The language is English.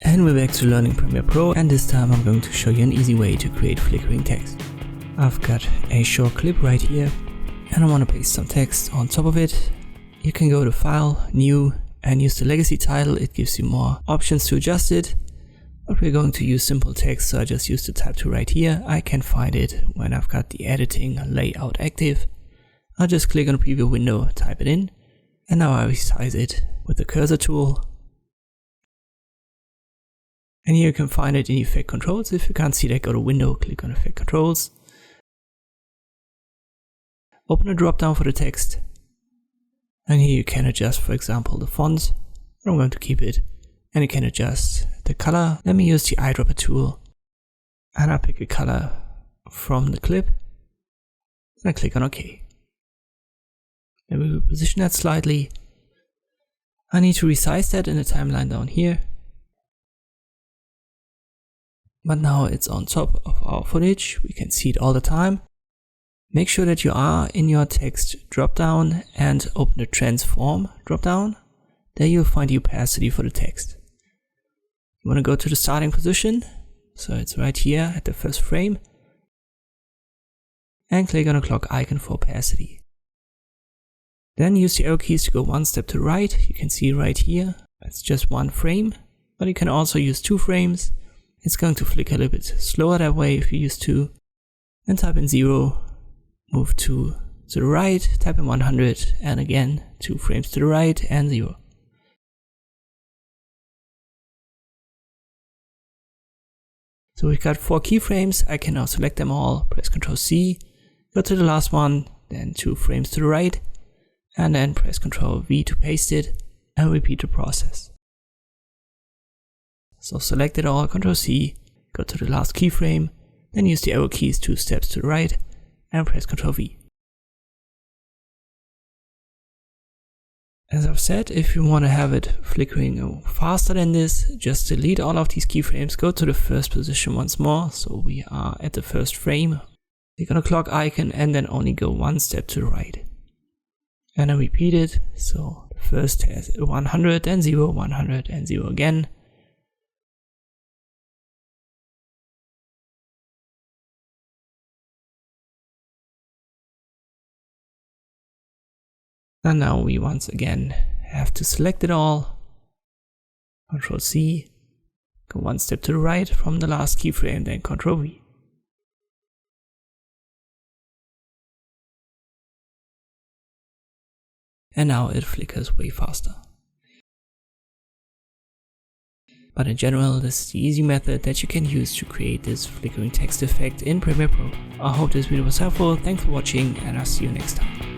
And we're back to learning Premiere Pro, and this time I'm going to show you an easy way to create flickering text. I've got a short clip right here and I want to paste some text on top of it. You can go to File, New, and use the legacy title. It gives you more options to adjust it, but we're going to use simple text, so I just use the tab tool right here. I can find it when I've got the editing layout active. I'll just click on the preview window, type it in, and now I resize it with the cursor tool. And here you can find it in Effect Controls. If you can't see that, go to Window, click on Effect Controls. Open a drop down for the text. And here you can adjust, for example, the font. I'm going to keep it. And you can adjust the color. Let me use the eyedropper tool. And I'll pick a color from the clip. And I click on OK. Then we will position that slightly. I need to resize that in the timeline down here. But now it's on top of our footage. We can see it all the time. Make sure that you are in your text dropdown and open the transform dropdown. There you'll find the opacity for the text. You want to go to the starting position. So it's right here at the first frame. And click on the clock icon for opacity. Then use the arrow keys to go one step to the right. You can see right here, it's just one frame, but you can also use 2 frames. It's going to flicker a little bit slower that way if you use 2. And type in 0, move 2 to the right, type in 100, and again 2 frames to the right and 0. So we've got 4 keyframes. I can now select them all, press Ctrl C, go to the last one, then 2 frames to the right, and then press Ctrl V to paste it, and repeat the process. So select it all, Ctrl C, go to the last keyframe, then use the arrow keys 2 steps to the right, and press Ctrl V. As I've said, if you want to have it flickering faster than this, just delete all of these keyframes, go to the first position once more, so we are at the first frame. Click on the clock icon and then only go 1 step to the right. And then repeat it, so first has 100 and 0, 100 and 0 again. And now we once again have to select it all, Ctrl C, go 1 step to the right from the last keyframe, then Ctrl V. And now it flickers way faster. But in general, this is the easy method that you can use to create this flickering text effect in Premiere Pro. I hope this video was helpful, thanks for watching, and I'll see you next time.